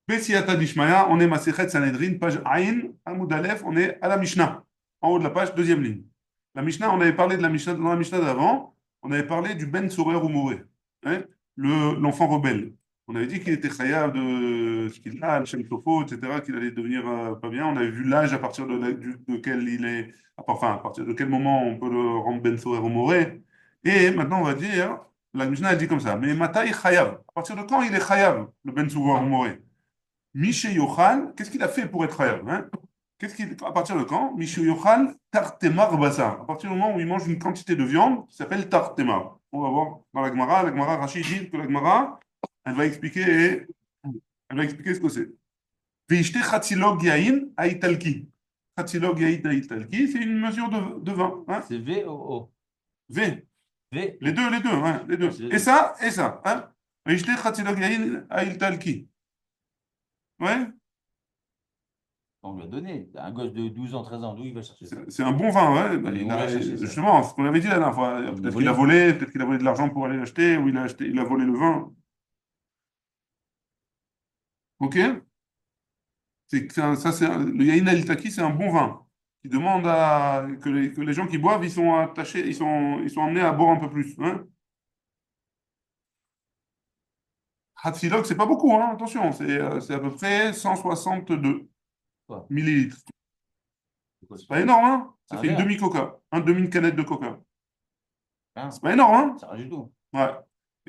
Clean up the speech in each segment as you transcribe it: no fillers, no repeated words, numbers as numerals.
Bessiata Dishmaya, on est Masechet Sanhedrin, page Aïn, Hamoud Aleph, on est à la Mishnah, en haut de la page, deuxième ligne. La Mishnah, on avait parlé de la Mishnah, dans la Mishnah d'avant, on avait parlé du Ben Sorer ou Moré, hein, l'enfant rebelle. On avait dit qu'il était chayav de ce qu'il a, le Shem Tofo, etc., qu'il allait devenir pas bien. On avait vu l'âge à partir de quel il est, enfin, à partir de quel moment on peut le rendre Ben Sorer ou Moré. Et maintenant, on va dire, la Mishnah a dit comme ça, mais Matai chayav. À partir de quand il est chayav, le Ben Sorer ou Moré? Miché Yochal, qu'est-ce qu'il a fait pour être khayab, hein? À partir de quand? Miché Yochal, tartemar basar. À partir du moment où il mange une quantité de viande qui s'appelle tartemar. On va voir dans la Gemara Rachid dit que la Gemara, elle va expliquer ce que c'est. Veishte chatzilog yain aitalki. Chatzilog yain aitalki, c'est une mesure de vin, hein? C'est V ou O? V. V. Les deux, hein, les Ah, deux. c'est les Et deux. ça, hein? Veishte chatzilog yain aitalki. Ouais? On lui a donné. Un gosse de 12 ans, 13 ans, d'où il va chercher ça? C'est un bon vin, ouais. Bah, Mais où il a cherché ça? justement, ce qu'on avait dit la dernière fois, Il l'a peut-être qu'il a volé. volé, peut-être qu'il a volé de l'argent pour aller l'acheter, ou il a volé le vin. Ok? Le Yain al-Taki, c'est un bon vin. Qui demande que les gens qui boivent, ils sont attachés, ils sont amenés à boire un peu plus. Hein? Hatsilok, c'est pas beaucoup, hein, attention, c'est à peu près 162 Quoi? millilitres. C'est quoi? C'est pas énorme, hein? Ça Un fait une verre? demi-coca, un demi-canette de coca. Hein? C'est pas énorme, hein? Ça rajoute tout. Ouais.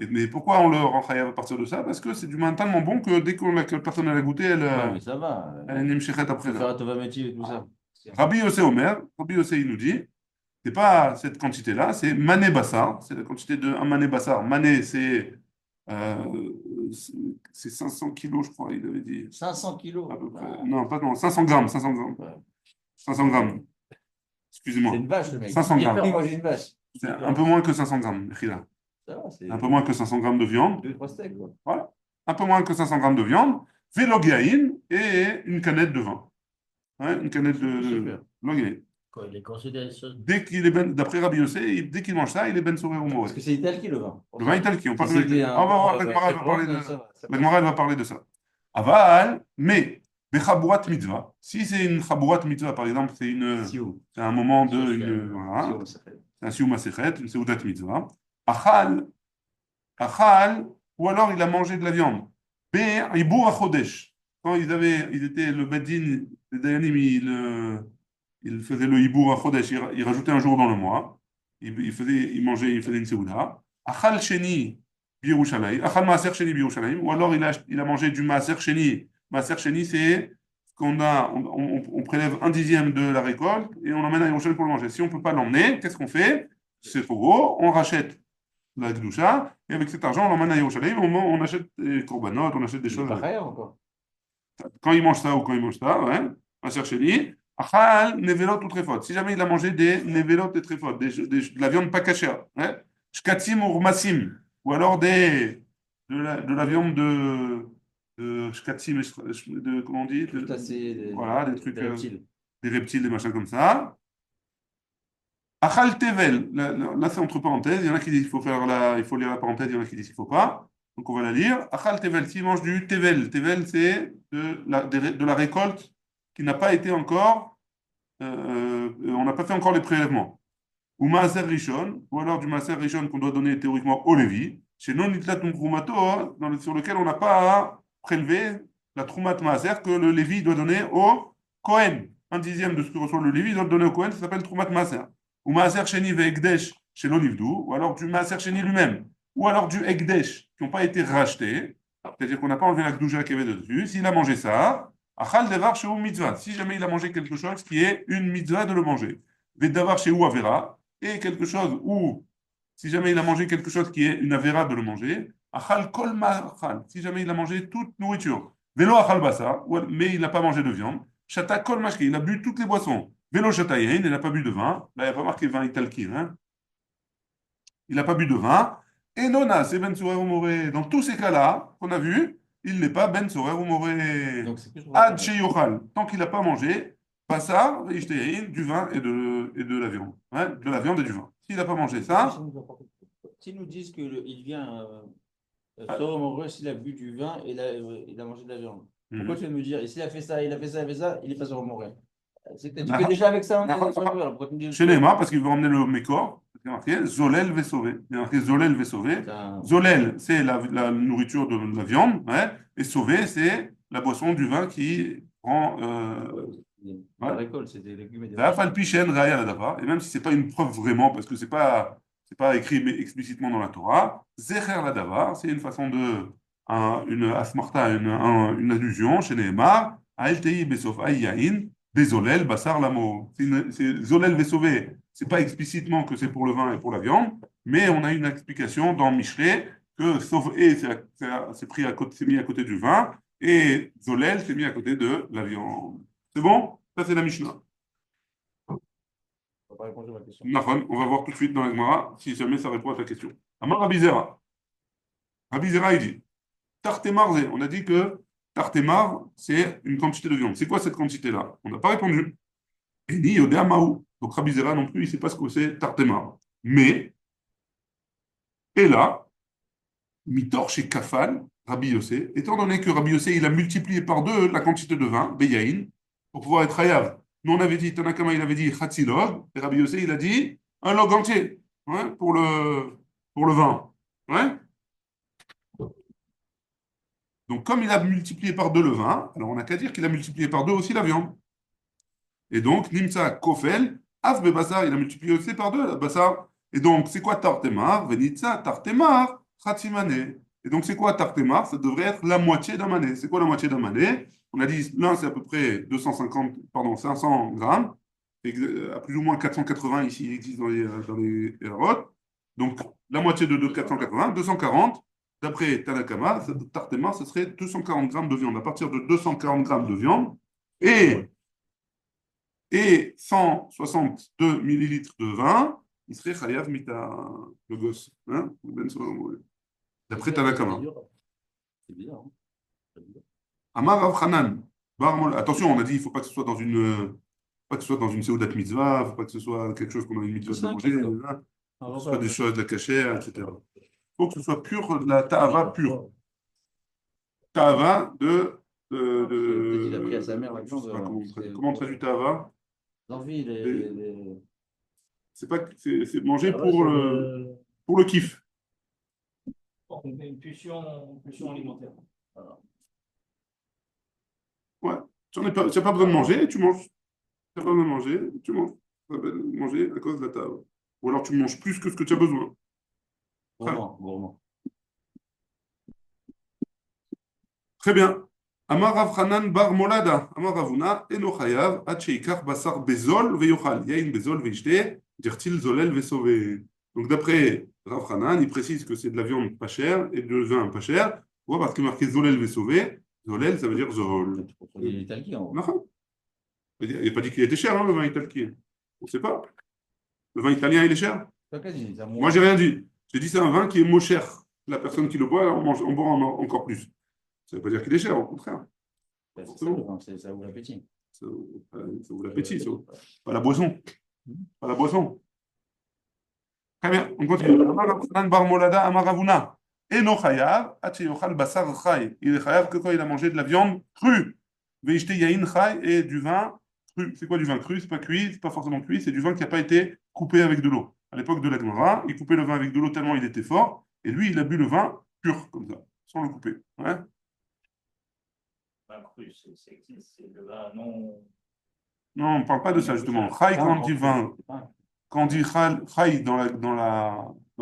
Mais pourquoi on le rend chayav à partir de ça? Parce que c'est du vin tellement bon que dès que la personne a goûté, Ouais, mais ça va. elle est nimshechet après. Faut faire Là. un Tova Métier et tout ça. Rabbi Yossé Omer, Rabbi Yossé il nous dit, c'est pas cette quantité-là, c'est mané bassar, c'est la quantité de un mané bassar. Mané, euh, c'est 500 kilos, je crois, il avait dit. 500 kilos. À peu près. Ah, Non, pas non, 500 grammes, 500 grammes. ouais. 500 grammes, C'est excusez-moi. une vache, le mec. 500 Il a grammes. mangé une vache. C'est un peu moins que 500 grammes, Mechila. Ça va, Un peu c'est moins que 500 grammes de viande. 2-3 steaks, quoi. Voilà. Un peu moins que 500 grammes de viande, vélogiaïne et une canette de vin. Hein, une canette Super. de Loguet. Quoi, il est considéré ça. Dès qu'il est d'après Rabbi Yossé, dès qu'il mange ça, il est ben sourire ou Parce mauvais. que c'est italien le vin. Pour Le vin ça. italien, on Si parle de c'était l'italien. un On va voir, bon la Gemara, elle va parler Hebron, de, ça va. Ça la passe. Gemara, elle va parler de ça. Aval, mais, Bechabourat mitzvah. Si c'est une chabourat mitzvah, par exemple, Sioux. c'est un moment de, Sioux, voilà, Sioux, ça fait. c'est un siou masechet, une seudat mitzvah. Achal, achal, ou alors il a mangé de la viande. Be'ibou achodesh. Quand ils étaient le Bedin, les Dayanim, il faisait le hibour à Chodesh, il rajoutait un jour dans le mois, il faisait une séouda. Achal sheni birushalayim, achal maaser sheni birushalayim, ou alors il a mangé du maaser sheni. Maaser sheni, c'est ce qu'on a, on prélève un dixième de la récolte et on l'emmène à Yerushalayim pour le manger. Si on ne peut pas l'emmener, qu'est-ce qu'on fait? C'est trop gros, on rachète la Gdusha, et avec cet argent, on l'emmène à Yerushalayim, on achète des korbanot, on achète des Il est choses. pas frère encore. Quand il mange ça ou quand il mange ça, ouais, ma sœur chérie, achal nevelot ou trefot. Si jamais il a mangé des nevelot et trefot, de la viande pas cachère, ouais, shkatim ou massim, ou alors de la viande de shkatim, comment on dit, Crustacés, voilà, des trucs, des reptiles. des reptiles, des machins comme ça. Achal tevel, là, c'est entre parenthèses, il y en a qui disent qu'il faut il faut lire la parenthèse, il y en a qui disent qu'il ne faut pas. Donc on va la lire. Achal tevel, s'il mange du tevel, tevel c'est de la récolte qui n'a pas été encore, on n'a pas fait encore les prélèvements. Ou maaser rishon, ou alors du maaser rishon qu'on doit donner théoriquement au Lévi, chez non nitlat trumato, hein, sur lequel on n'a pas à prélever la trumat maaser que le Lévi doit donner au Kohen. Un dixième de ce que reçoit le Lévi doit le donner au Kohen, ça s'appelle trumat maaser. Ou maaser sheni ve ekdesh chez l'olivdou, ou alors du maaser sheni lui-même, ou alors du ekdesh qui n'ont pas été rachetés, c'est-à-dire qu'on n'a pas enlevé la gdouja qu'il y avait dessus. S'il a mangé ça, achal devar chez mitzvah. Si jamais il a mangé quelque chose qui est une mitzvah de le manger. Vedavar chez avera, et quelque chose où, si jamais il a mangé quelque chose qui est une avéra de le manger, achal kol ma'achal, si jamais il a mangé toute nourriture, vélo achal basa, mais il n'a pas mangé de viande, shata kol mashke, il a bu toutes les boissons, vélo shata yain, il n'a pas bu de vin, là il n'y a pas marqué vin italki, hein, il n'a pas bu de vin, et nona, c'est ben sorer ou moré, dans tous ces cas-là, qu'on a vu, il n'est pas ben sorer ou moré, Donc c'est plus pour ad la sheyochal, tant qu'il n'a pas mangé, Bassa, du vin et de la viande. Hein, de la viande et du vin. S'il n'a pas mangé ça, S'ils nous disent qu'il vient ah, Sodome en s'il a bu du vin et il a mangé de la viande. Pourquoi tu viens de me dire, et s'il a fait ça, il a fait ça, il a fait ça, il est pas sur le Morel. C'est que tu dit que Nahon, déjà avec ça, on est Nahon, sur le Morel. Pourquoi tu me dis autre chez chose? Neymar, parce qu'il veut emmener le Mécor, c'est marqué Zolel Vesové. Il y a marqué Zolel Vesové. Putain, Zolel, c'est la nourriture de la viande, ouais, et Sauvé, c'est la boisson du vin qui rend. la Ouais. récolte, c'est des légumes et des Ça fruits. pas le pichen, Raya la Dava, et même si c'est pas une preuve vraiment, parce que c'est pas écrit mais explicitement dans la Torah, Zecher la Dava, c'est une façon de, une asmarta, une allusion chez Nehemar, Ael Tei Besof Yain, Bezolel Basar Lamo. C'est Zolel Vesové, c'est pas explicitement que c'est pour le vin et pour la viande, mais on a une explication dans Michelet que sauf et c'est pris à côté, c'est mis à côté du vin, et Zolel c'est mis à côté de la viande. C'est bon? Ça, c'est la Mishnah. On va pas répondre à ma question. Nahon, on va voir tout de suite dans la Gemara si jamais ça répond à ta question. Amar Rabizera. Rabizera, il dit Tartemar, on a dit que Tartemar, c'est une quantité de viande. C'est quoi cette quantité-là? On n'a pas répondu. Et ni Yodea Maou. Donc Rabizera non plus, il ne sait pas ce que c'est Tartemar. Mais, et là, Mitor chez Kafal, Rabbi Yossé, étant donné que Rabbi Yossé, il a multiplié par deux la quantité de vin, Beyaïn, pour pouvoir être Hayav. Nous, on avait dit, Tanakama, il avait dit Khatsilog, et Rabbi Yossé, il a dit un log entier, ouais, pour le vin. Ouais. Donc, comme il a multiplié par deux le vin, alors on n'a qu'à dire qu'il a multiplié par deux aussi la viande. Et donc, Nimsa Kofel, Asbe Bassar, il a multiplié aussi par deux la Bassar. Et donc, c'est quoi Tartemar? Venitza Tartemar, Khatsimane. Et donc, c'est quoi Tartemar? Ça devrait être la moitié d'un mané. C'est quoi la moitié d'un mané? On a dit, l'un, c'est à peu près 250, pardon, 500 grammes. À plus ou moins 480 ici, il existe dans les Erot. Donc, la moitié de 480, 240. D'après Tanakama, Tartemar, ce serait 240 grammes de viande. À partir de 240 grammes de viande, et et 162 millilitres de vin, il serait Chayav Mita, le gosse. Hein? D'après Tanakama. C'est bizarre. Hein. Amar Rav Hanan. Attention, on a dit il ne faut pas que ce soit dans une. Pas que ce soit dans une Seudat Mitzvah, il ne faut pas que ce soit quelque chose qu'on a une mitzvah de manger, il ne faut que ce soit des choses de la cachère, etc. Il faut que ce soit pur, de la ta'ava pure. Ta'ava Peut-être il a pris à sa mère la je sais pas viande. comment on traduit ta'ava? L'envie, C'est pas, c'est manger Ah ouais, pour le kiff. une pulsion alimentaire. Voilà. Ouais. Tu n'as pas besoin de manger, tu manges. Tu n'as pas besoin de manger, tu manges. Tu as besoin de manger à cause de la table. Ou alors tu manges plus que ce que tu as besoin. Gourmand, gourmand. Très bien. Amar Rav Hanan bar Molada, Amar Ravuna, Eno Chayav, Ad Basar Bezol Veyochal, Yain Bezol Veishte, Dirtil Zolel Vesové. Donc d'après Rav Hanan, il précise que c'est de la viande pas chère et de vin pas cher. Pourquoi? Parce qu'il est marqué Zolel Vesové. Zolel, ça veut dire Zol. Il est talqué en Non. Il n'a pas dit qu'il était cher, hein, le vin italien. On ne sait pas. Le vin italien, il est cher? Moi, j'ai rien dit. J'ai dit c'est un vin qui est moins cher. La personne qui le boit, on boit encore plus. Ça ne veut pas dire qu'il est cher, au contraire. C'est bon. Ça ouvre l'appétit. Ça ouvre l'appétit, ça ouvre. Pas la boisson. Pas la boisson. Très bien, on continue. Amar bar Molada, Amar Ravuna. Eno chayav, at sheyochal basar chay. Il est chayav que quand il a mangé de la viande crue. Veishte yain chay et du vin cru. C'est quoi du vin cru? C'est pas cuit, c'est pas forcément cuit, c'est du vin qui n'a pas été coupé avec de l'eau. À l'époque de la Gemara, il coupait le vin avec de l'eau tellement il était fort, et lui, il a bu le vin pur, comme ça, sans le couper. Ouais. Vin cru, c'est le vin non. Non, on ne parle pas de ça, justement. Chay, quand on dit vin, quand on dit chay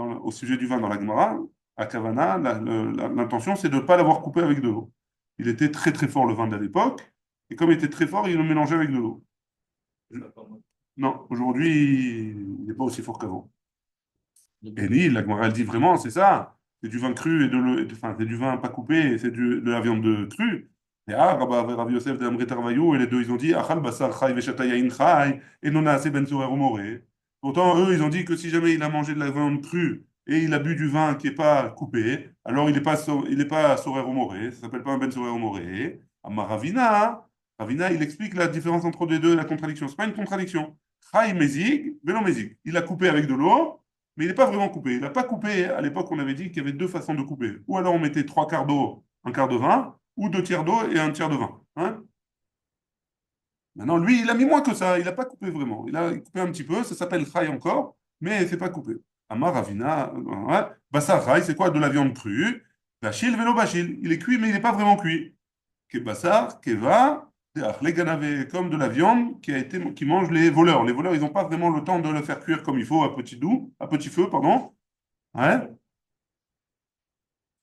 au sujet du vin dans la Gemara, à Kavana, l'intention, c'est de ne pas l'avoir coupé avec de l'eau. Il était très très fort le vin de l'époque, et comme il était très fort, il le mélangeait avec de l'eau. Non, aujourd'hui, il n'est pas aussi fort qu'avant. Et lui, la Gemara, elle dit vraiment, c'est ça. C'est du vin cru et enfin, c'est du vin pas coupé et c'est de la viande crue. Et Rav Yosef de Amrit Arvayou, et les deux, ils ont dit, Achal basar chay veshatayain chay, et non assez ben sorer umoré. Pourtant, eux, ils ont dit que si jamais il a mangé de la viande crue et il a bu du vin qui n'est pas coupé, alors il n'est pas sorer umoré. Ça s'appelle pas un ben sorer umoré. Amar Ravina, il explique la différence entre les deux, la contradiction. C'est pas une contradiction. Chay mezig, velo mezig. Il a coupé avec de l'eau. Mais il n'est pas vraiment coupé. Il n'a pas coupé. À l'époque, on avait dit qu'il y avait deux façons de couper. Ou alors on mettait trois quarts d'eau, un quart de vin, ou 2 tiers d'eau et 1 tiers de vin. Hein. Maintenant, lui, il a mis moins que ça, il n'a pas coupé vraiment. Il a coupé un petit peu, ça s'appelle chai encore, mais c'est pas coupé. Amar Ravina, ouais. Bassar chai, c'est quoi? De la viande crue. Bachil velo bachil. Il est cuit, mais il n'est pas vraiment cuit. Kebassar, keva, les ganavés, comme de la viande qui mange les voleurs. Les voleurs, ils n'ont pas vraiment le temps de le faire cuire comme il faut à petit feu, pardon. Ouais.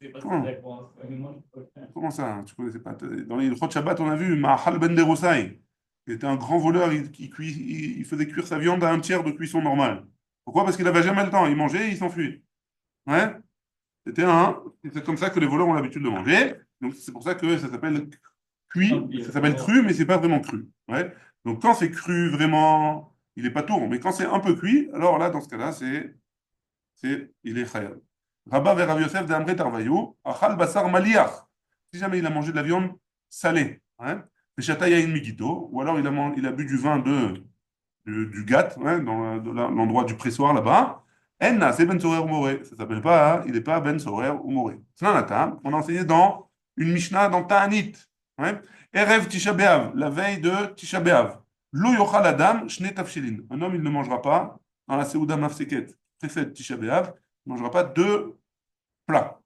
Je sais pas si Comment, c'est d'accord. Moi, je peux le faire. comment ça? Tu connaissais pas? Dans les Ilchot Shabbat, on a vu Mahal ben Derosai, qui était un grand voleur, il faisait cuire sa viande à 1 tiers de cuisson normale. Pourquoi? Parce qu'il n'avait jamais le temps. Il mangeait et il s'enfuit. Ouais. C'est comme ça que les voleurs ont l'habitude de manger. Donc c'est pour ça que ça s'appelle Non, cuit, puis, ça s'appelle cru, mais c'est pas vraiment cru. Ouais. Donc quand c'est cru vraiment, il est pas tour. Mais quand c'est un peu cuit, alors là, dans ce cas-là, il est khayal. Rabba vers Rav Yosef de Amre Tarvayu, achal basar maliach. Si jamais il a mangé de la viande salée, hein, Peshataya in migito, ou alors il a bu du vin du gat, hein, dans l'endroit du pressoir là-bas. Enna, c'est Ben Sorer ou Moré. Ça s'appelle pas, hein, il n'est pas Ben Sorer ou Moré. Snanata, on a enseigné dans une Mishnah dans Ta'anit. Hein. Erev Tisha B'Av, la veille de Tisha B'Av. Lo yochal adam shne tafshilin. Un homme, il ne mangera pas dans la Seuda Mafseket, préfète Tisha B'Av, il ne mangera pas de plat.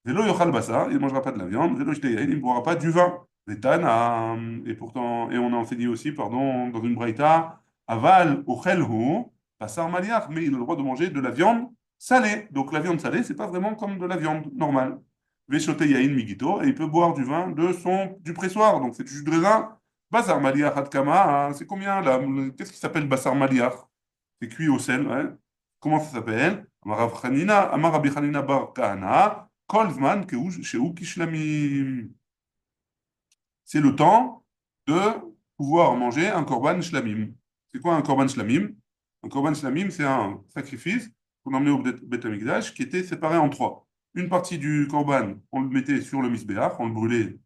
Velo yochal basa, il ne mangera pas de la viande. Velo shteyain, il ne boira pas du vin. Vetan, et pourtant, et on a enseigné aussi, pardon, dans une braïta, aval ochelhu, basar maliach, mais il a le droit de manger de la viande salée. Donc la viande salée, c'est pas vraiment comme de la viande normale. Veshoteyain migito, et il peut boire du vin du pressoir, donc c'est du jus de raisin. Basar maliach adkama, c'est combien là? Qu'est-ce qui s'appelle basar maliach? C'est cuit au sel, ouais. Comment ça s'appelle? Amar Rabbi Chanina bar Kahana, Kol zman shehu kishlamim. C'est le temps de pouvoir manger un korban shlamim. C'est quoi un korban shlamim? Un korban shlamim, c'est un sacrifice qu'on emmenait au Beth Amikdash qui était séparé en trois. Une partie du korban, on le mettait sur le misbéach, on le brûlait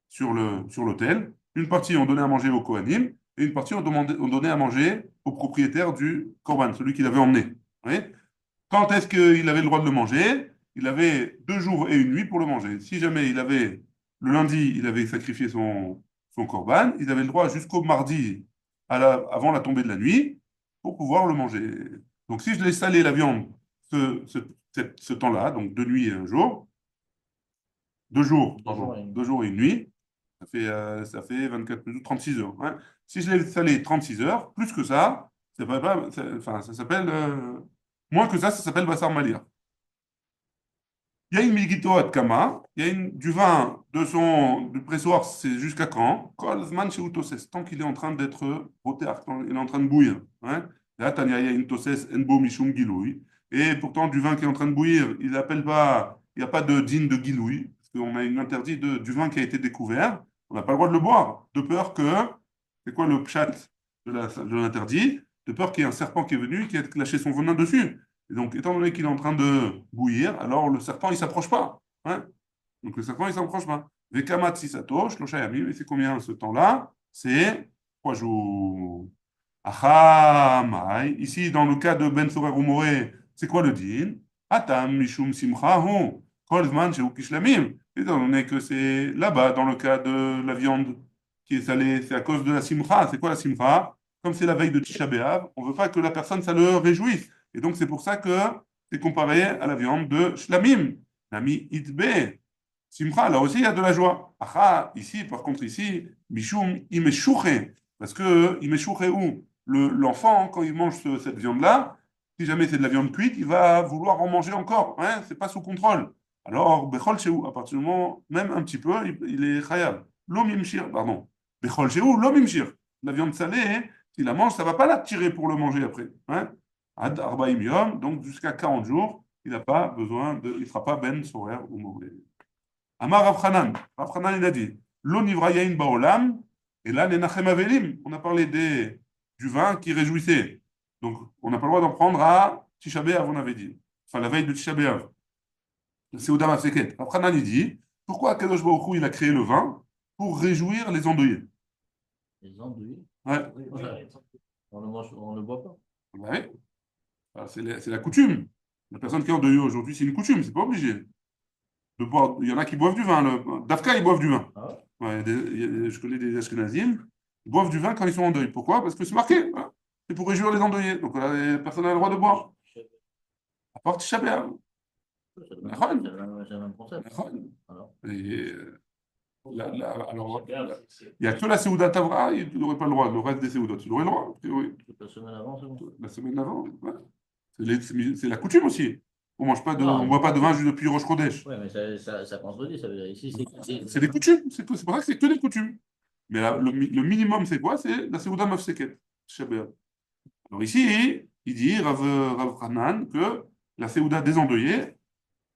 sur l'autel. Une partie, on donnait à manger au Kohanim. Et une partie, on donnait à manger au propriétaire du korban, celui qui l'avait emmené. Vous voyez. Quand est-ce qu'il avait le droit de le manger? Il avait 2 jours et une nuit pour le manger. Si jamais le lundi, il avait sacrifié son corban, il avait le droit jusqu'au mardi, avant la tombée de la nuit, pour pouvoir le manger. Donc si je laisse saler la viande ce temps-là, donc 2 nuits et 1 jour, 2 jours, pardon, 2 jours et une nuit, ça fait 24 plus 36 heures. Hein. Si je laisse saler 36 heures, plus que ça, enfin, ça s'appelle moins que ça s'appelle Bassar Malia. Il y a une Migito Kama, il y a du vin du pressoir, c'est jusqu'à quand? Kolzman chez Utoses, tant qu'il est en train d'être rotéar, quand il est en train de bouillir. Hein. Là, Tania, il y a une Toses Enbo Mishum Giloui. Et pourtant, du vin qui est en train de bouillir, il appelle pas, il n'y a pas de din de Giloui, parce qu'on a une interdit du vin qui a été découvert. On n'a pas le droit de le boire, de peur que, c'est quoi le pshat de l'interdit? De peur qu'il y ait un serpent qui est venu, qui a lâché son venin dessus. Et donc, étant donné qu'il est en train de bouillir, alors le serpent, il ne s'approche pas. Hein. Donc, le serpent, il ne s'approche pas. Vekamat sisato, shloshayamim, et c'est combien ce temps-là? C'est 3 jours. Ahamai. Ici, dans le cas de Ben Sorer ou Moré, c'est quoi le din? Atam mishum simchahu, kol zman shehu kishlamim. Étant donné que c'est là-bas, dans le cas de la viande qui est salée, c'est à cause de la simcha. C'est quoi la simcha? Comme c'est la veille de Tisha B'Av, on ne veut pas que la personne, ça le réjouisse. Et donc, c'est pour ça que c'est comparé à la viande de shlamim. Nami itbe. Simcha, là aussi, il y a de la joie. Aha, ici, par contre, ici, mishum imeshuche. Parce que imeshuche où? L'enfant, quand il mange cette viande-là, si jamais c'est de la viande cuite, il va vouloir en manger encore. Hein, c'est pas sous contrôle. Alors, bechol shehu, à partir du moment, même un petit peu, il est khayab. L'omimshir, pardon. Bechol shehu, l'omimshir. La viande salée, s'il la mange, ça ne va pas la tirer pour le manger après. Hein? Ad arbaim yom, donc jusqu'à 40 jours, il n'a pas besoin il ne sera pas ben sorer ou mauvais. Amar Rav Hanan, il a dit, lo nivra yain baolam, et là, nenachem avelim. On a parlé du vin qui réjouissait. Donc, on n'a pas le droit d'en prendre à Tisha B'Av, on avait dit. Enfin, la veille de Tisha B'Av. C'est Ouda Mafseket. Rav Hanan, il dit, pourquoi Kadosh Baruch Hu, il a créé le vin? Pour réjouir les endeuillés. Les andouilles. Ouais. On le mange, on le boit pas. Ouais. C'est la coutume. La personne qui est endeuillée aujourd'hui, c'est une coutume, c'est pas obligé. boire, il y en a qui boivent du vin. Dafka, ils boivent du vin. Ah ouais? Ouais, je connais des Ashkenazim, ils boivent du vin quand ils sont en deuil. Pourquoi? Parce que c'est marqué. Voilà. C'est pour réjouir les endeuillés. Donc voilà, les personnes ont le droit de boire. À part Tisha B'Av. C'est D'accord. le même concept. D'accord. Alors, Et, alors, C'est il n'y a que la Seouda Tavra, il n'aurait pas le droit. Le reste des Seoudot, il aurait le droit. Oui. toute la semaine avant, c'est bon. La semaine d'avant, ouais. C'est la coutume aussi. On mange pas de, Ah, on boit pas de vin juste depuis Rosh Chodesh. Oui, mais ça contredit, ça veut dire ici, C'est des coutumes. C'est pour ça que c'est que des coutumes. Mais le minimum, c'est quoi? C'est la Seouda Mafseket. Shabbat. Alors ici, il dit, Rav Hanan, que la Seouda des endeuillés,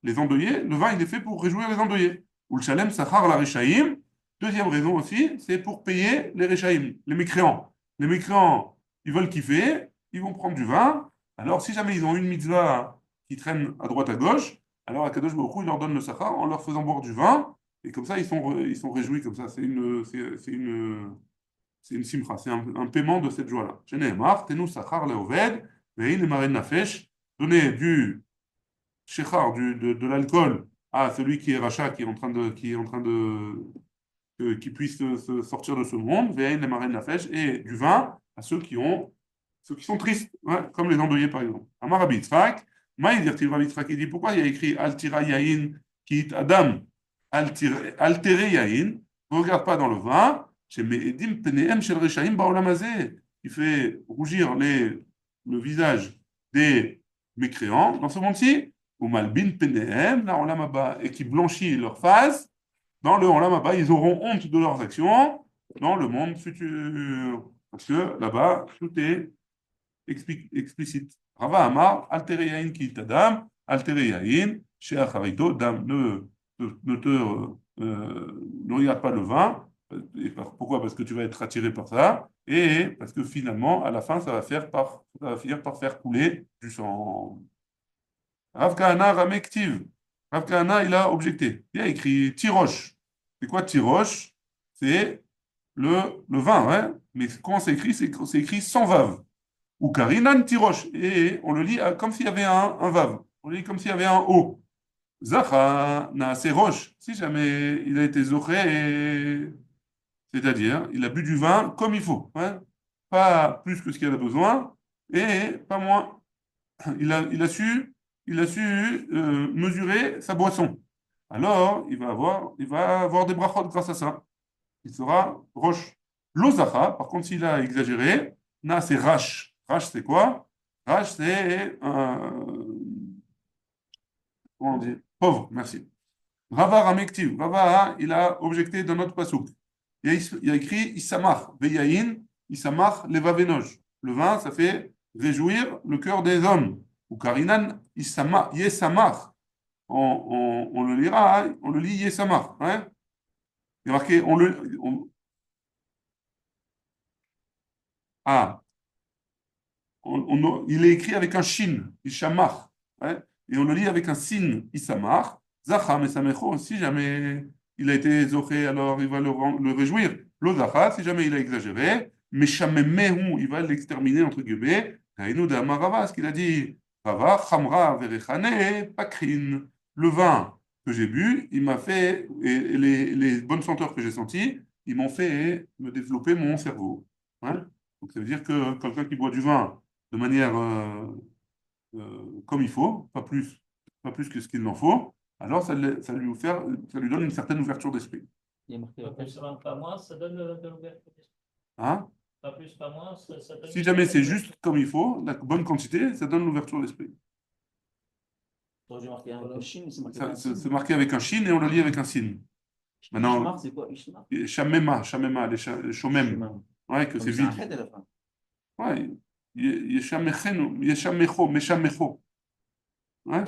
les endeuillés, le vin, il est fait pour réjouir les endeuillés. Ou le Shalem Sachar la Rishaïm. Deuxième raison aussi, c'est pour payer les Rishaïm, les mécréants. Les mécréants, ils veulent kiffer, ils vont prendre du vin. Alors, si jamais ils ont une mitzvah qui traîne à droite à gauche, alors Akadosh Baruch Hu, il leur donne le Sachar en leur faisant boire du vin. Et comme ça, ils sont réjouis comme ça. C'est une simcha, c'est un paiement de cette joie-là. Sheneemar, tenu Sachar leoved, ve'in lemaren nafesh, donner du shechar, de l'alcool à celui qui est rachat, qui puisse se sortir de ce monde, ve'in lemaren nafesh, et du vin à ceux qui sont tristes, ouais, comme les endeuillés par exemple. Amar Rabbi Yitzhak, Maï dirtiv Rabbi Yitzhak, il dit pourquoi il y a écrit Altira Yain Kit Adam, Altere Yain, ne regarde pas dans le vin, chez Me'edim Penehem Shel Reshaim Baolam Hazeh, qui fait rougir le visage des mécréants dans ce monde-ci, ou Malbin Penehem, la Olam Haba, et qui blanchit leur face, dans le Olam Haba, ils auront honte de leurs actions dans le monde futur. Parce que là-bas, tout est explicite. Rava Amar, Altere Yain Ki Tadam, Altere Yain, chez Acharito, Dam, ne regarde pas le vin. Et pourquoi? Parce que tu vas être attiré par ça. Et parce que finalement, à la fin, ça va finir par faire couler du sang. Rav Kahana Ramektiv. Rav Kahana, il a objecté. Il a écrit Tiroche. C'est quoi Tiroche? C'est le vin, hein? Mais comment c'est écrit? C'est écrit sans vave. Ou Karinan Tiroche. Et on le lit comme s'il y avait un vave. On le lit comme s'il y avait un O. Zacha Naase Roche. Si jamais il a été zoché, c'est-à-dire il a bu du vin comme il faut, hein? Pas plus que ce qu'il a besoin et pas moins. Il a su mesurer sa boisson. Alors, il va avoir des brachot grâce à ça. Il sera roche. L'ozacha, par contre, s'il a exagéré, na, c'est rash. Rash, c'est quoi? Rash, c'est comment on dit? Pauvre, merci. Rava Ramektiv. Rava, il a objecté dans notre pasouk. Il a écrit Issamach, Veyahin, Issamach, Levavenoj. Le vin, ça fait réjouir le cœur des hommes. Ou Karinan, Issamach, Yesamach. On le lira, hein, on le lit Yesamach. Hein? Il y a marqué, ah, il est écrit avec un shin, Ishamach. Hein? Et on le lit avec un sin, Issamach. Zacham et Samecho, si jamais il a été zoché, alors il va le réjouir. Lo Zacha, si jamais il a exagéré, Meshamemehu, il va l'exterminer, entre guillemets. Kainu de Amarava, ce qu'il a dit, Rava, Chamra, Verechane, Pakrin. Le vin que j'ai bu, il m'a fait, et les bonnes senteurs que j'ai senties, ils m'ont fait me développer mon cerveau. Hein. Donc ça veut dire que quelqu'un qui boit du vin de manière comme il faut, pas plus que ce qu'il en faut, alors ça lui donne une certaine ouverture d'esprit. Il y a marqué Pas plus, pas moins, ça donne de l'ouverture d'esprit. Hein? Pas plus, pas moins, ça donne. Si jamais c'est juste comme il faut, la bonne quantité, ça donne l'ouverture d'esprit. Donc, j'ai marqué un Chine, c'est marqué C'est marqué avec un shin et on le lit avec un sin. Maintenant, Ishmar, c'est quoi Ishmar? Shamema, les shomem. Ouais, que c'est C'est un vide. head à la fin. Ouais, Yeshamecho, Meshamecho. Ouais,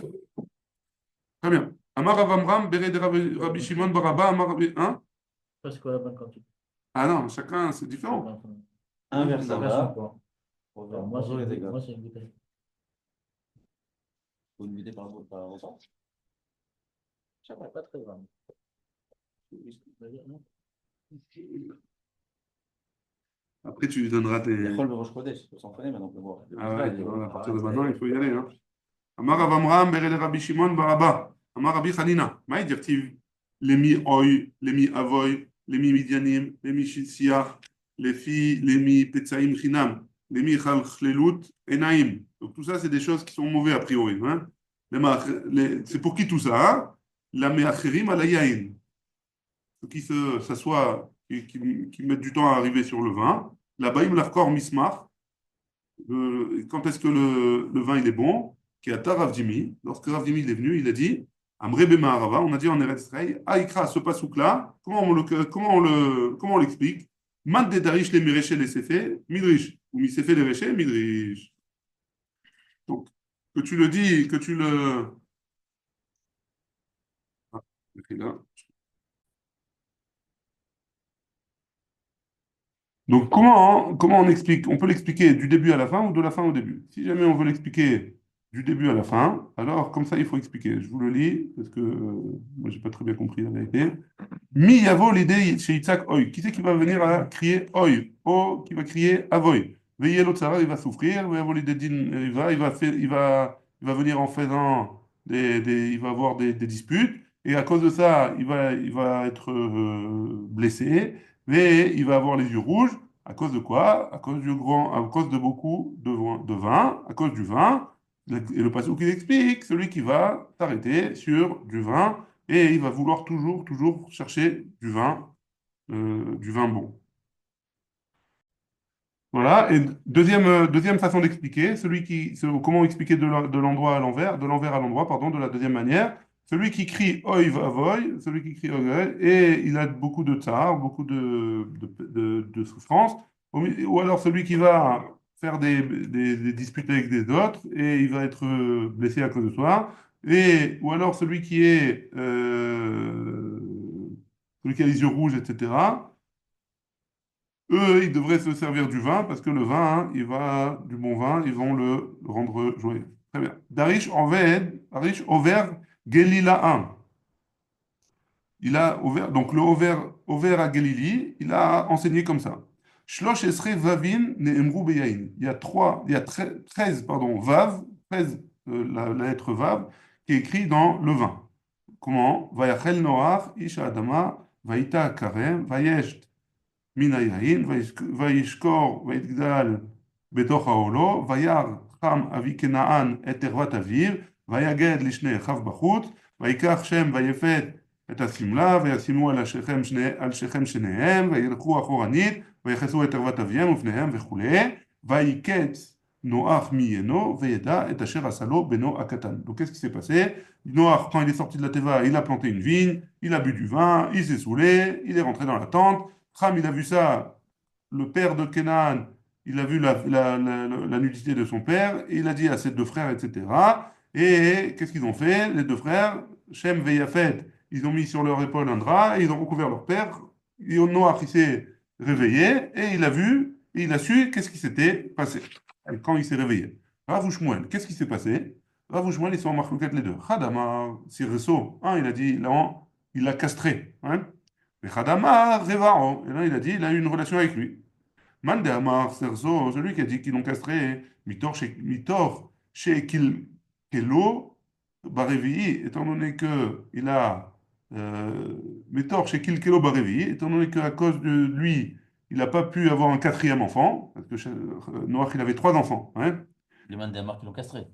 très bien. Amar Rav Amram, Bere de Rabbi Shimon Baraba, Amar Rabbi. Hein? Ça, c'est quoi la bonne quantité? Ah non, chacun, c'est différent. Un verre, ça va. Quoi. Moi, Moi, c'est c'est une bouteille. Vous une vidéo par repas. Ça va pas très grave. Après, tu lui donneras tes. Il y a Chol Rosh Chodesh, il faut s'entraîner maintenant pour voir. Ah ouais, à partir de maintenant, il faut y aller. Hein. Amar Rav Amram, Bere de Rabbi Shimon Baraba. Amar Rabbi Hanina. Maï dirtiv les mi oi, les mi avoy, les mi midianim, les mi shitsiach, les filles, les mi petzaim chinam, les mi chalchlelut enaim. Donc tout ça, c'est des choses qui sont mauvaises a priori. Hein? C'est pour qui tout ça? Hein? La meacherim ala yain. Ceux qui s'assoient, qui mettent du temps à arriver sur le vin. Là-bas, il me l'arcor mismar. Quand est-ce que le vin il est bon? Qui a Rav Dimi. Lorsque Rav Dimi il est venu, il a dit Amre Bema on a dit en Eretz Israël, Aïkra, ce pasouk-là, comment on l'explique? Man de Darish les Mireché les Sefé, Midrish. Ou mi Sefé les Réché, Midrish. Donc, que tu le dis, que tu le. Ah, écrit là. Donc, comment on explique? On peut l'expliquer du début à la fin ou de la fin au début. Si jamais on veut l'expliquer du début à la fin, alors comme ça, il faut expliquer. Je vous le lis parce que moi, j'ai pas très bien compris la vérité. Mi yavo l'idée chez Yitzhak oi. Qui c'est qui va venir à crier oi? O qui va crier avoy. Veillez l'autre il va souffrir. Yavo l'idée din, il va venir en faisant il va avoir des disputes. Et à cause de ça, il va être blessé. Mais il va avoir les yeux rouges. À cause de quoi? À cause de beaucoup de vin, à cause du vin. Et le passage qui explique, celui qui va s'arrêter sur du vin et il va vouloir toujours, toujours chercher du vin bon. Voilà. Et deuxième façon d'expliquer, comment expliquer de l'endroit à l'envers, de l'envers à l'endroit, pardon, de la deuxième manière. Celui qui crie Oy Vavoy, celui qui crie Oy, et il a beaucoup de tsar, beaucoup de souffrance. Ou alors celui qui va faire des disputes avec des autres et il va être blessé à cause de soi. Ou alors celui qui a les yeux rouges, etc. Eux, ils devraient se servir du vin parce que le vin, hein, du bon vin, ils vont le rendre joyeux. Très bien. Darish Over Gelila 1. Il a ouvert, donc le Over à Galili, il a enseigné comme ça. Shlosh Esre Vavin Neemru Beyain. Il y a 13, pardon, Vav, 13, la lettre Vav, qui est écrit dans le vin. Comment? Vayachel Noach, Isha Adama, Vaïta Karem, Vayesh מן היין, וישקור ויגדל בתוך העולו, וירא חם אבי כנען את ערוות אביו, ויגד לשני אחיו בחוץ, ויקח שם ויפת את השמלה, וישימו על שכם שניהם, וילכו אחורנית, ויחסו את ערוות אביהם ופניהם וכולי, ויקץ Noach miyeno, veyeda et asher asalo beno akatan. Donc qu'est-ce qui s'est passé? Noach, quand il est sorti de la Teva, il a planté une vigne, il a bu du vin, il s'est saoulé, il est rentré dans la tente. Ham, il a vu ça, le père de Canaan, il a vu la nudité de son père, et il a dit à ses deux frères, etc. Et qu'est-ce qu'ils ont fait? Les deux frères, Shem et Yafet, ils ont mis sur leur épaule un drap, et ils ont recouvert leur père. Et Noach, il s'est réveillé, et il a vu, et il a su qu'est-ce qui s'était passé quand il s'est réveillé. Rav ou Shmuel, qu'est-ce qui s'est passé? Rav ou Shmuel, ils sont en marquette les deux. Hadamar, Sireso, il a dit, là, il l'a castré. Hein? Mais Hadamar, Revaro, et là, il a dit, il a eu une relation avec lui. Mande Amar, Serzo, celui qui a dit qu'ils l'ont castré, Mitor, chez Kelo, Barevi, étant donné que il a Mitor, chez Kelo Barevi, étant donné qu'à cause de lui, il n'a pas pu avoir un quatrième enfant, parce que Noach, il avait trois enfants. Hein. Les mains des marques qui l'ont castré.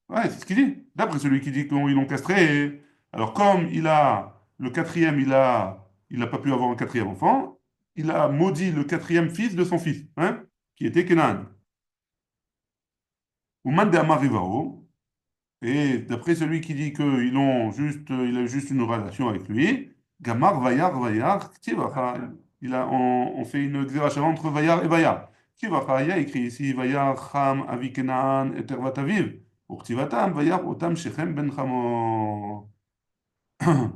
Ouais, c'est ce qu'il dit. D'après celui qui dit qu'ils l'ont castré. Alors, comme il a le quatrième, il a pas pu avoir un quatrième enfant, il a maudit le quatrième fils de son fils, hein, qui était Kenan. Ou Mande Amarivao. Et d'après celui qui dit il a juste une relation avec lui, Gamar, Vayar, on fait une xéracha entre Vayar et Vayar. Kivacha, il y a écrit ici Vayar, Ham, Avikenan, et Tervat Aviv. Pour Tivatam, Vayar, Otam, Shechem, Ben Chamo. Non,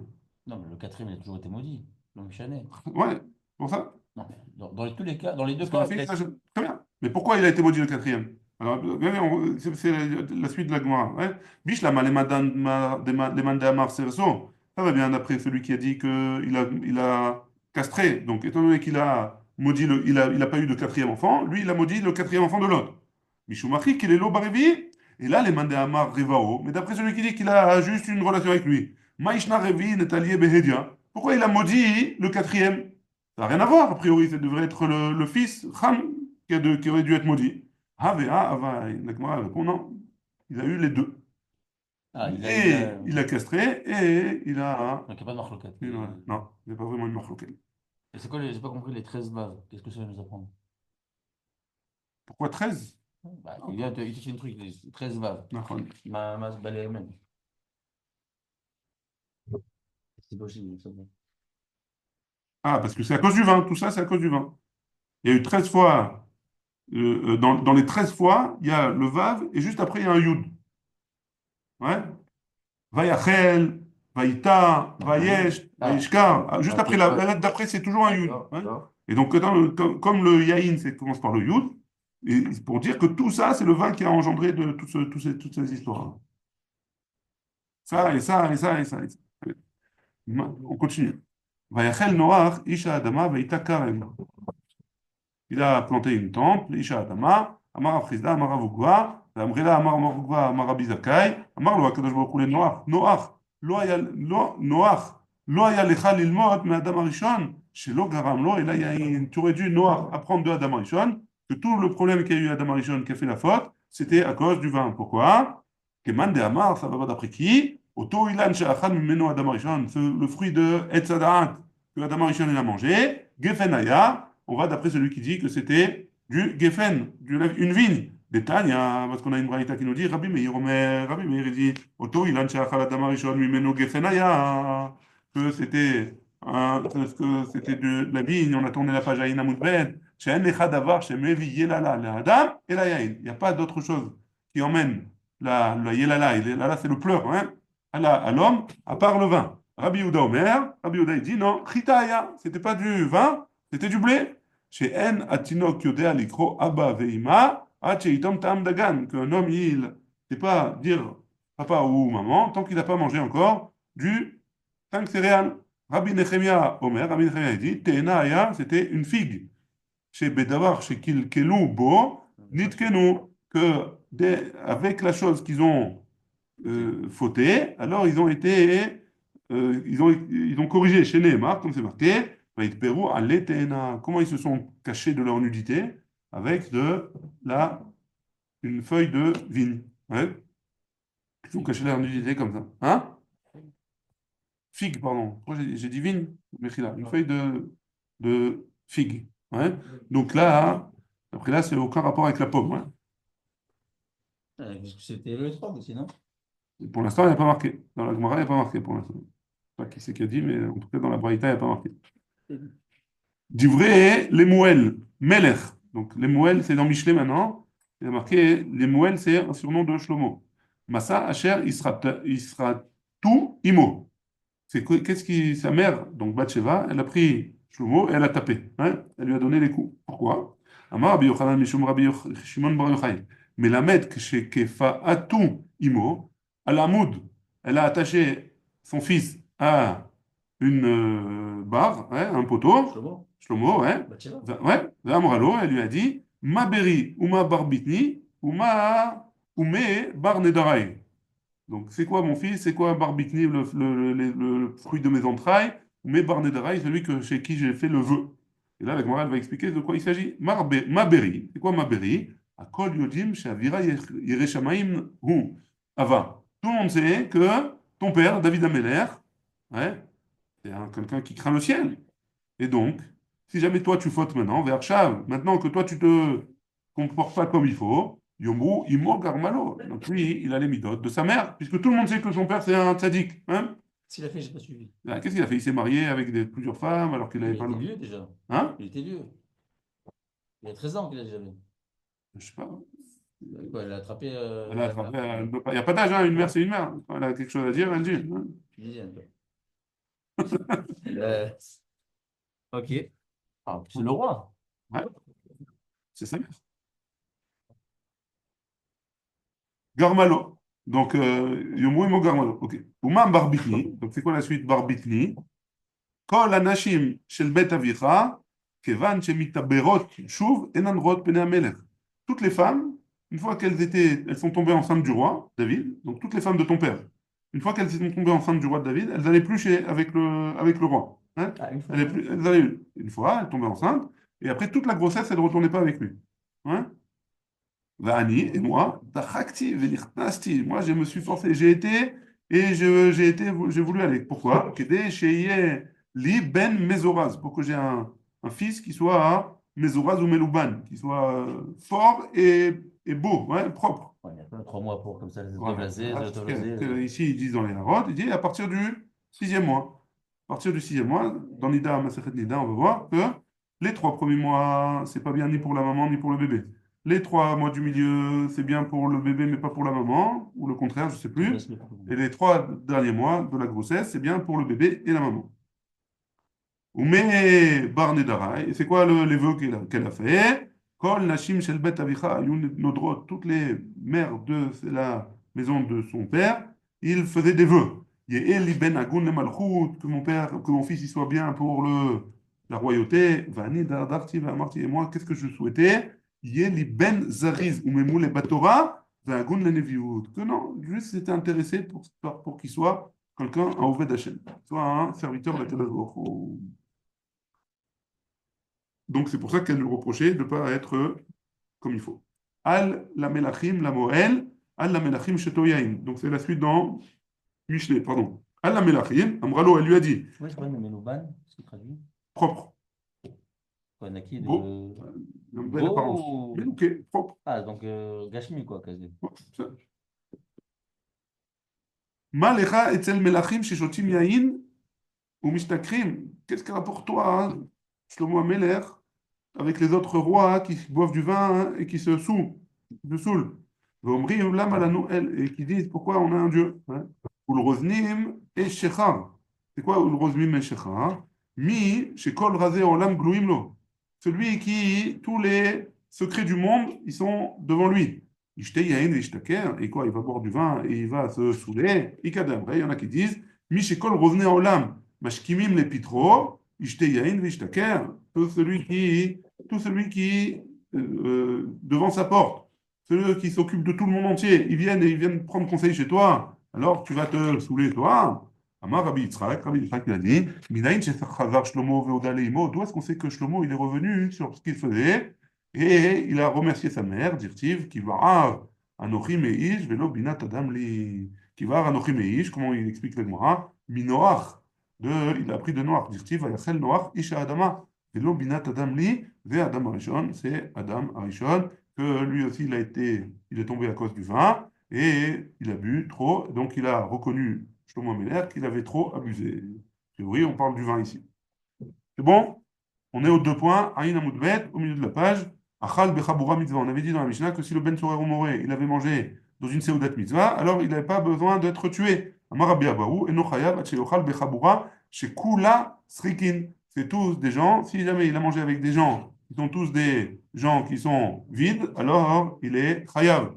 mais le quatrième, il a toujours été maudit. Non, Michanet. Ouais, pour ça. Non, dans tous les cas, dans les deux Parce cas. qu'on a fait très bien. Mais pourquoi il a été maudit le quatrième? Alors, c'est la suite de la Gemara. Ouais. Bishlama, les mandamar serso. Ça va bien d'après celui qui a dit il a castré. Donc, étant donné qu'il a maudit il a pas eu de quatrième enfant, lui, il a maudit le quatrième enfant de l'autre. Mishumachi, qu'il est l'eau barévi. Et là, les mandamar revao. Mais d'après celui qui dit qu'il a juste une relation avec lui. Maïshna Revi Netalié Behedia. Pourquoi il a maudit le quatrième? Ça n'a rien à voir, a priori, ça devrait être le fils, Ham, qui aurait dû être maudit. Havea, Ava, la Gemara répond non, il a eu les deux. Ah, il Et a... il a castré et il a. Donc, il n'y a pas de marloquette. Non, il n'y a pas vraiment une marloquette. Et c'est quoi, j'ai pas compris, les 13 vaves? Qu'est-ce que ça va nous apprendre? Pourquoi 13? Bah, il te fait un truc, les 13 vaves. D'accord. Ma balai même. C'est possible, ça. Ah, parce que c'est à cause du vin, tout ça, c'est à cause du vin. Il y a eu 13 fois, dans les 13 fois, il y a le Vav et juste après, il y a un Yud. Ouais? Vayachel, Vaïta, Vayesh, Vayeshkar. Ah, juste après, la lettre d'après, c'est toujours un Yud. Ouais? Et donc, comme le Yahin, commence par le Yud, et pour dire que tout ça, c'est le vin qui a engendré de toutes ces histoires. Ça, et ça, et ça, et ça, et ça. On continue. Vayachel Noach, Isha Adama, Vaïta Karem. Il a planté une temple, Isha Adama, Amar Afrizda, Amar Avugva, Amrila, Amar Avugva, Amar Abizakai, Amar Lo Akadosh Baruch Hu le Noach, Noach, Noach, Lo haya lecha lilmod me Adam Arishon, shelo garam lo, et là, tu aurais dû, Noach, apprendre de Adam Arishon, que tout le problème qu'il y a eu à Adam Arishon qui a fait la faute, c'était à cause du vin. Pourquoi? Keman de Amar, ça va d'après qui? Oto ilan she'achal mimeno Adam Arishon, le fruit de Etz Hadaat que Adam Arishon il a mangé, Gefenaya, on va d'après celui qui dit que c'était du Geffen, une vigne. Des Tanya, parce qu'on a une braïta qui nous dit Rabbi Meir Omer, Rabbi Meir il dit Oto ilan she'achal Adam Arishon mimeno Gefenaya, que c'était que c'était de la vigne, on a tourné la page à Inamoudbed, She'en echad avar shemevi yelala le Adam et la yain. Il n'y a pas d'autre chose qui emmène la yelala, et yelala c'est le pleur, hein, à l'homme, à part le vin. Rabbi Yehuda Omer, Rabbi Yehuda il dit non, chitaya, c'était pas du vin, c'était du blé. Chez En Atinok Yodea Likro Abba Veima, Itom Tam Dagan, qu'un homme il ne sait pas dire papa ou maman tant qu'il n'a pas mangé encore du 5 céréales. Rabbi Nechemia Omer, Rabbi Nechemia il dit Teena Aya, c'était une figue. Chez Bedavar, chez Kilkelu Bo, Nitkenu, que avec la chose qu'ils ont fauté, alors ils ont été, ils ont corrigé chez Nehemar, comme c'est marqué, Pérou à l'Etena. Comment ils se sont cachés de leur nudité? Avec une feuille de vigne. Ouais. Ils sont cachés de leur nudité comme ça. Hein? Figue, pardon. Pourquoi j'ai dit vigne? Mechila. Une feuille de figue. Ouais. Donc là, après là, c'est aucun rapport avec la pomme. Ouais. Parce que c'était le 3 aussi, non? Pour l'instant, il n'y a pas marqué. Dans la Gemara, il n'y a pas marqué pour l'instant. Je sais pas qui c'est qui a dit, mais en tout cas, dans la Braïta, il n'y a pas marqué. Divrei les Mouel, Melech. Donc, les Mouel, c'est dans Michelet maintenant. Il y a marqué, les Mouel, c'est un surnom de Shlomo. Massa, Asher, il sera tout Imo. Qu'est-ce qui, sa mère, donc Bathsheba, elle a pris Shlomo et elle a tapé. Hein, elle lui a donné les coups. Pourquoi? Amar Rabbi Yochanan Mishum Rabbi Shimon Bar Yochai. Mais la mettre chez Kefa Atou Imo, à la Moud, elle a attaché son fils à une barre, ouais, un poteau. Shlomo, ouais. Ouais. Amralo, elle lui a dit Ma beri ou ma barbitni ou ma ou me bar nedarai. Donc, c'est quoi mon fils? C'est quoi barbitni, le fruit de mes entrailles? Ou me bar nedarai, celui chez qui j'ai fait le vœu. Et là, la Gemara, elle va expliquer de quoi il s'agit. Ma beri, c'est quoi ma beri? Akol yodim shavira yereshamaim hu ava. Tout le monde sait que ton père, David Ameller, ouais, c'est quelqu'un qui craint le ciel. Et donc, si jamais toi tu fautes maintenant, vers Shav, maintenant que toi tu te comportes pas comme il faut, Yomru, Imo Garmalo. Donc lui, il a les midotes de sa mère, puisque tout le monde sait que son père c'est un tzaddik. Hein? S'il a fait, j'ai pas suivi. Ah, qu'est-ce qu'il a fait? Il s'est marié avec plusieurs femmes alors qu'il Il n'avait pas était le. vieux déjà. Hein? Il était vieux. Il y a 13 ans qu'il a déjà vu. Je sais pas. Quoi, elle a attrapé. Elle a attrapé, il n'y a pas d'âge, hein, une mère c'est une mère. Quand elle a quelque chose à dire, elle dit. Hein. Tunisienne, quoi. Ok. Ah, c'est le roi. Ouais, c'est sa mère. Garmalo. Donc, Yomru, Imo Garmalo. Ok. Oumam Barbitni. Donc, c'est quoi la suite Barbitni? כל הנשים של בית אביך, כיוון שמתעברות שוב, אינן רואות פני המלך. Toutes les femmes, une fois elles sont tombées enceintes du roi, David, donc toutes les femmes de ton père, une fois qu'elles sont tombées enceintes du roi de David, elles n'allaient plus avec le roi. Hein. Ah, une fois. Elles allaient une fois, elles tombaient enceintes, et après toute la grossesse, elles ne retournaient pas avec lui. Hein. Va'ani, et moi, dachakti ve'nichnasti. Moi, je me suis forcé, j'ai voulu aller. Pourquoi? Kedei sheyeh li ben Mézoraz, pour que j'ai un fils qui soit Mézoraz ou Melouban, qui soit fort et beau, ouais, propre. Ouais, il y a pas 3 mois pour comme ça, les Voilà. autoblasés, Ah, les autoblasés. ici, ils disent dans les Harod, il dit à partir du sixième mois. À partir du sixième mois, dans Nida, Masechet Nida, on va voir que les 3 premiers mois, c'est pas bien ni pour la maman ni pour le bébé. Les 3 mois du milieu, c'est bien pour le bébé, mais pas pour la maman, ou le contraire, je sais Je plus. laisse le Et les 3 derniers mois de la grossesse, c'est bien pour le bébé et la maman. Ou mais bar nedarai, et c'est quoi les vœux qu'elle a fait? Kol nashim shel bet avicha ayun nodrot, toutes les mères de la maison de son père, il faisait des vœux. Ye'eli ben agun le malchut, que mon père, que mon fils il soit bien pour la royauté. Vani dardarti v'amarti, et moi, qu'est-ce que je souhaitais? Ye'eli ben zariz ou memou le batora, v'agun le neviut. Que non, juste s'était intéressé pour qu'il soit quelqu'un, un Oved Hashem, soit un serviteur de Kadosh Baruch Hu. Donc c'est pour ça qu'elle lui reprochait de ne pas être comme il faut. Al la melachim la moel, al la melachim shetoyain. Donc c'est la suite dans Mishneh, pardon. Al la melachim, Amralo, elle lui a dit, Oui, c'est quoi le Melouban, ce qui traduit? propre, Quoi, Naki beau, de. une belle apparence. Beau. Mais ok, propre. Ah, donc Gashmi, quoi, quasi. Ma lecha etzel melachim sheshotim yain ou mishtakrim. Qu'est-ce qu'elle a pour toi, hein, Shlomo Ameler, avec les autres rois qui boivent du vin hein, et qui se saoulent. Et qui disent pourquoi on a un Dieu. Hein. Ulroznim et Shechar. C'est quoi Ulroznim et Shechar? Mi, Shekol Razé Olam Gluim Lo. Celui qui, tous les secrets du monde, ils sont devant lui. Ishte Yain et Ishtaker. Et quoi? Il va boire du vin et il va se saouler. Ikadam. Il y en a qui disent Mi, Shekol Rozne Olam. Mashkimim le Pitro. Ishte Yain et Ishtaker. Tout celui qui devant sa porte, ceux qui s'occupent de tout le monde entier, ils viennent prendre conseil chez toi, alors tu vas te saouler toi. Amar Rabbi Yitzhak il a dit, Minayin shechazar Shlomo veoda leimo, d'où est-ce qu'on sait que Shlomo il est revenu sur ce qu'il faisait et il a remercié sa mère, Dirtiv, qui va Anochi meish velo binat adam li, qui va Anochi meish, comment il explique le Gemara, Minoach, il a appris de Noach, Dirtiv, Vayachel Noach, Isha Adama, velo binat adam li, ve Adam Arishon, c'est Adam Arishon, que lui aussi il est tombé à cause du vin et il a bu trop, donc il a reconnu Shlomo Meler qu'il avait trop abusé. Oui, on parle du vin ici. C'est bon? On est aux 2 points, Aïn Amoudbet, au milieu de la page. Achal Bechabura Mitzvah. On avait dit dans la Mishnah que si le Ben Sorer Moré, il avait mangé dans une Seudat Mitzvah, alors il n'avait pas besoin d'être tué. Amar Rabbi Abahu, Eno Chayav, Acheyochal Bechabura, Shekula Srikin. C'est tous des gens, si jamais il a mangé avec des gens qui sont tous des gens qui sont vides, alors il est Chayav.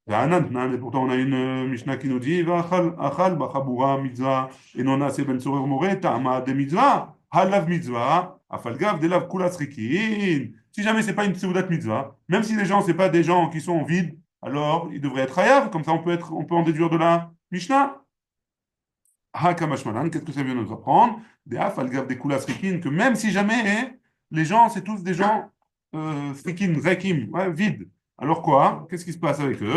Et pourtant on a une Mishnah qui nous dit Achal Bechabura Mitzvah, Enona Se Ben Sorer Moré, Ta'ama de Mitzvah, Halav Mitzvah, Afalgav Delav Kula Srikin. Si jamais c'est pas une Seudat Mitzvah, même si les gens c'est pas des gens qui sont vides, alors ils devraient être Chayav, comme ça on peut en déduire de la Mishnah. Qu'est-ce que ça vient nous apprendre? Des Afalgav des Kula Srikin, que même si jamais les gens c'est tous des gens Srikin, Rekim, ouais, vides. Alors quoi? Qu'est-ce qui se passe avec eux?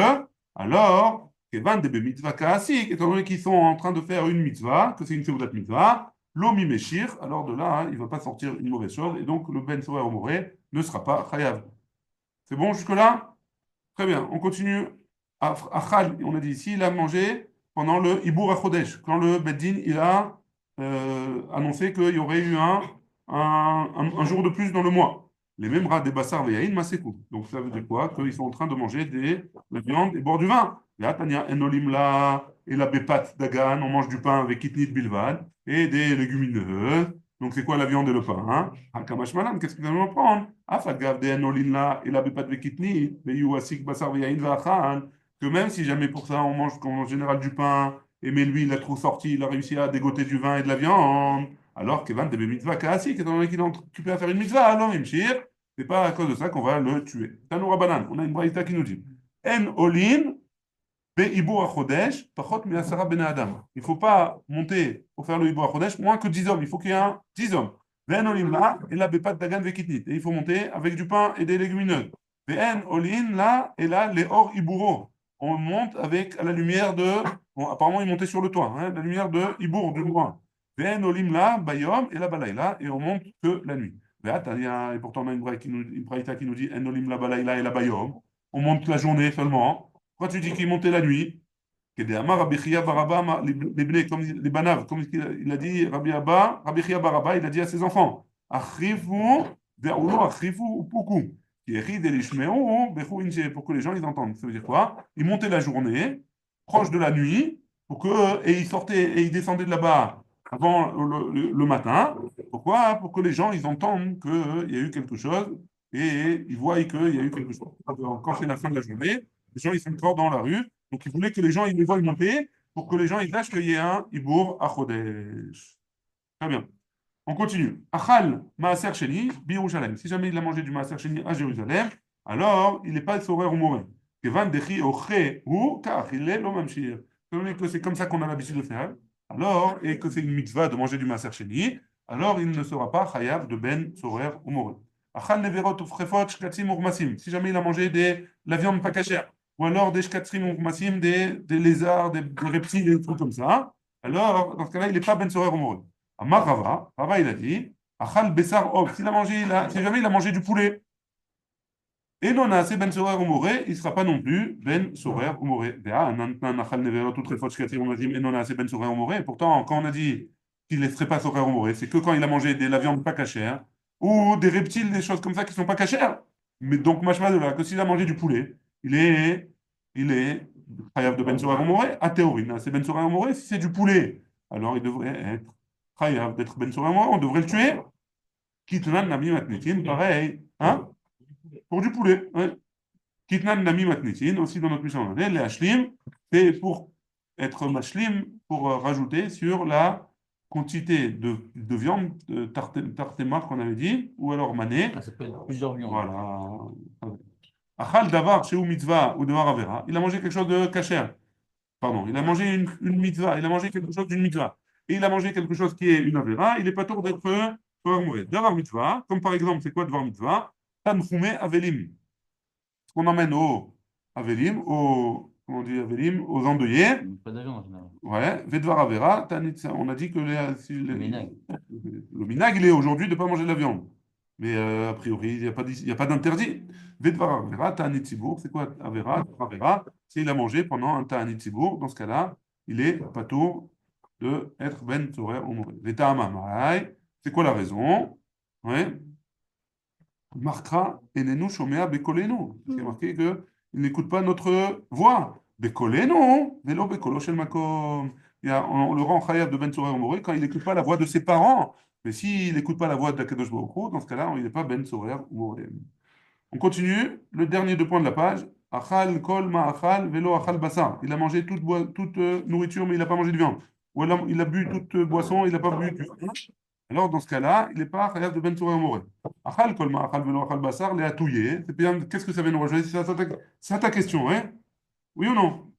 Alors, Kevan de mitzvah kaasik, étant donné qu'ils sont en train de faire une mitzvah, que c'est une seudat mitzvah, l'omi meshir, alors de là, hein, il ne va pas sortir une mauvaise chose, et donc le ben sorer moré ne sera pas chayav. C'est bon jusque-là? Très bien, on continue. Achal, on a dit ici, il a mangé pendant le Ibour HaChodesh, quand le Beddin il a annoncé qu'il y aurait eu un jour de plus dans le mois. Les mêmes rats des bassar veyaïn masekou. Donc ça veut dire quoi? Qu'ils sont en train de manger de la viande et boire du vin. Là, Tania enolim la et la bépat dagan, on mange du pain avec kitnit bilvad et des légumineuses. Donc c'est quoi la viande et le pain? Hein? Hakamash malan, qu'est-ce que nous allons prendre? Afagav de enolim la et la bépat vekitnit, veyu asik bassar veyaïn vachan. Que même si jamais pour ça on mange en général du pain, et mais lui il a trop sorti, il a réussi à dégoter du vin et de la viande. Alors que Van de mitzvah kaasik, étant donné qu'il est occupé à faire une mitzvah, alors Imshir, c'est pas à cause de ça qu'on va le tuer. Tanoura Banan, on a une braïta qui nous dit En olin, Be'ibur HaChodesh, pachot me'asara ben Adam. Il ne faut pas monter pour faire le Ibur HaChodesh moins que 10 hommes. Il faut qu'il y ait 10 hommes. Ve'en olim la, et la bepat dagan ve'kitnit. Et il faut monter avec du pain et des légumineuses. Ve'en olin la, et là, les hors iburo. On monte avec à la lumière de. Bon, apparemment, il montait sur le toit, hein, la lumière de Ibur, du loin. Ve'en olim la, bayom, et la balayla, et on monte que la nuit. Et pourtant, on a une braïta qui nous dit en olim la balayla et la bayom. On monte la journée seulement. Pourquoi tu dis qu'il montait la nuit? Comme les banav, comme il a dit Rabbi Chia Baraba, il a dit à ses enfants, Achrivu, ve'ulu achrivu upuku. Pour que les gens ils entendent. Ça veut dire quoi? Ils montaient la journée, proche de la nuit, et ils sortaient et ils descendaient de là-bas avant le matin. Pourquoi? Pour que les gens ils entendent qu'il y a eu quelque chose et ils voient qu'il y a eu quelque chose. Quand c'est la fin de la journée, les gens ils sont encore dans la rue, donc il voulait que les gens ils les voient monter pour que les gens ils sachent qu'il y a un Ibour à Chodesh. Très bien. On continue. Achal Maaser Sheni, Birushalem. Si jamais il a mangé du Maaser Sheni à Jérusalem, alors il n'est pas sourire ou mauvais. Kevan dechi oche ou car il est l'omamshir. Que c'est comme ça qu'on a l'habitude de faire, alors, et que c'est une mitzvah de manger du Maaser Sheni, alors il ne sera pas chayav de ben sourire ou mauvais. Achal neverot ou frefot shkatzim ou rmasim. Si jamais il a mangé la viande pas cachère, ou alors des shkatzim ou rmasim, des lézards, des reptiles, des trucs comme ça, alors dans ce cas-là, il n'est pas ben sourire ou mauvais. Amar Rava, Rava il a dit, Achal Bessar Ov, si jamais il a mangé du poulet, et non assez Ben Sorer ou Moré, il ne sera pas non plus Ben Sorer ou Moré. Et pourtant, quand on a dit qu'il ne serait pas Sorer ou Moré, c'est que quand il a mangé de la viande pas cachère, ou des reptiles, des choses comme ça qui ne sont pas cachères. Mais donc, machma de là, que s'il a mangé du poulet, il est Chayav de Ben Sorer ou Moré, a théorie. C'est Ben Sorer ou Moré, si c'est du poulet, alors il devrait être Chayav d'être Ben Sorer ou Moré, on devrait le tuer. Kitnan Nami Matnitin, pareil. Hein? Pour du poulet. Ouais. Kitnan Nami Matnitin, aussi dans notre mission, les Hashlim, c'est pour être mashlim, pour rajouter sur la quantité de viande, tartemar qu'on avait dit, ou alors mané. Ah, ça peut être plusieurs viandes. Voilà. Achal davar chez mitzvah ou devar avera. Il a mangé quelque chose de kasher. Pardon, il a mangé une mitzvah, il a mangé quelque chose d'une mitzvah. Et il a mangé quelque chose qui est une avera, il n'est pas tort d'être mauvais. Davar mitzvah, comme par exemple, c'est quoi devar mitzvah? Tanchume avelim. Ce qu'on emmène au avelim, comment on dit avelim, aux endeuillés. Pas de viande en général. Ouais, vedvar avera, on a dit que Le minag. le minag, il est aujourd'hui de ne pas manger de la viande. Mais a priori, il n'y a pas d'interdit. Vedvar avera, ta'anit tzibour, c'est quoi avera? Avera, c'est il a mangé pendant un ta'anit tzibour. Dans ce cas-là, il est patour de être ben tzorer ou mourir. Veta'amamai, c'est quoi la raison? Ouais. Markra enenu shomea bekolenu. C'est marqué qu'il n'écoute pas notre voix. Bekolenu, velo bekolo shel makom. On le rend chayav de ben tzorer ou mourir quand il n'écoute pas la voix de ses parents. Mais s'il n'écoute pas la voix de Kadosh Baruch Hu, dans ce cas-là, il n'est pas ben tzorer ou mourir. On continue, le dernier deux points de la page. Achal kol ma'achal velo achal basar. Il a mangé toute nourriture, mais il n'a pas mangé de viande. Ou alors il a bu toute boisson, il n'a pas bu du vin. Alors dans ce cas-là, il n'est pas chayav de ben tzorer ou mourir. Achal kol ma'achal velo achal basar, les atouillés. C'est bien, qu'est-ce que ça vient nous rejoindre? C'est ta question, hein? Oui ou non?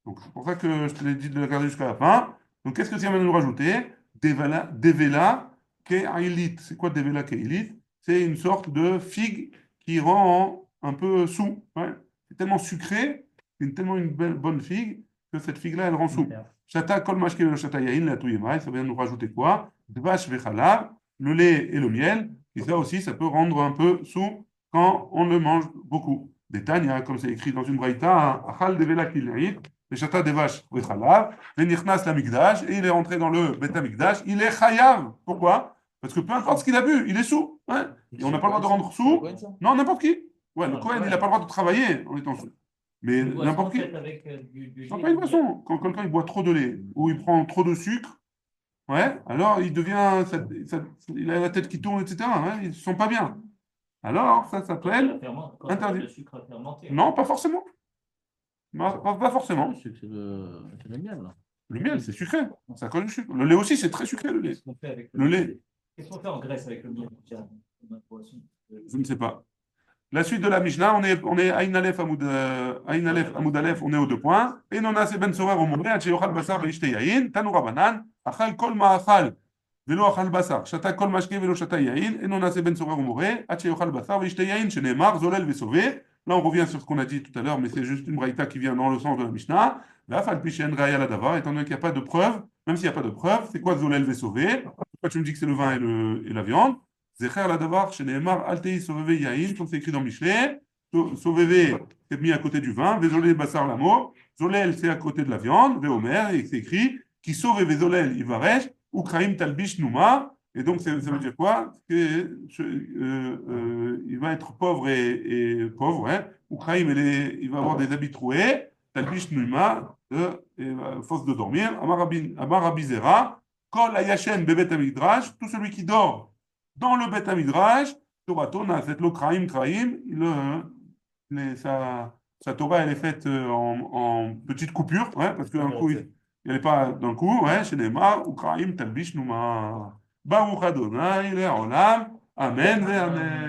Donc c'est pour ça que je te l'ai dit de le regarder jusqu'à la fin. Donc qu'est-ce que ça vient nous rajouter? Devela ke'ilit. C'est quoi devela ke'ilit? C'est une sorte de figue qui rend un peu saoul. Ouais. C'est tellement sucré, c'est tellement une belle, bonne figue, que cette figue-là, elle rend saoul. Chata kol mashke le chata yain, la touyemaï, ça vient nous rajouter quoi? Dvash vechalav, le lait et le miel, et ça aussi, ça peut rendre un peu saoul quand on le mange beaucoup. Des tanya, comme c'est écrit dans une braïta, achal devela kil'id, vechata devash vechalav, venichnas la migdash, et il est rentré dans le beta migdash, il est chayav. Pourquoi? Parce que peu importe ce qu'il a bu, il est sous. Hein, et on n'a pas le droit de rendre sous. Non, n'importe qui. Ouais, le Cohen, il n'a pas le droit de travailler en étant sous. Mais n'importe qui. Non, pas une boisson. Quand quelqu'un il boit trop de lait ou il prend trop de sucre, ouais, alors il devient. Il a la tête qui tourne, etc. Hein, ils ne se sent pas bien. Alors, ça s'appelle interdit. Non, pas forcément. Pas forcément. C'est le miel, là. Le miel, c'est sucré. Ça colle le sucre. Le lait aussi, c'est très sucré, le lait. Le lait. Qu'est-ce qu'on fait en Grèce avec le miel? Je ne sais pas. La suite de la Mishnah, on est Aïn Aleph Amoud Aleph, on est aux deux points. Et non a ben sorer au mouret, chez Yochal Basar Veishte Yain, Tanoura Banan, Achal Kol Ma'achal, Velo Achal Basar, Shata Kol Mashke Velo Shata Yain, et non a ben sorer au mouret, chez Yochal Basar Veishte Yain, chez Neymar, Zolel Vesové. Là, on revient sur ce qu'on a dit tout à l'heure, mais c'est juste une braïta qui vient dans le sens de la Mishnah. Vafal Pishen Raya la Davar, étant donné qu'il n'y a pas de preuve, même s'il n'y a pas de preuve, c'est quoi Zolel Vesové? Pourquoi tu me dis que c'est le vin et la viande? Zecher la davar, chez Neymar, Altei Soveve Yahin, comme c'est écrit dans Michelet. Soveve, c'est mis à côté du vin. Vezolel Bassar Lamo. Zolel, c'est à côté de la viande. Veomer, et c'est écrit qui sauve Vezolel Ivaresh, Ukraim Talbish Nouma. Et donc, ça veut dire quoi? Que, il va être pauvre et pauvre. Hein. Ukraim, il va avoir des habits troués. Talbish Nouma, force de dormir. Amarabizera. Kol Ayashen Bebet Amidrash, tout celui qui dort dans le Bet Amidrash, Torah Tona, c'est le Kraim, sa Torah, elle est faite en petites coupures, ouais, parce qu'un coup, elle n'est pas d'un coup, ouais, chez Neymar, ou Kraim, Talbish, Nouma, Baruch Adonai, Le'olam, Amen, Amen.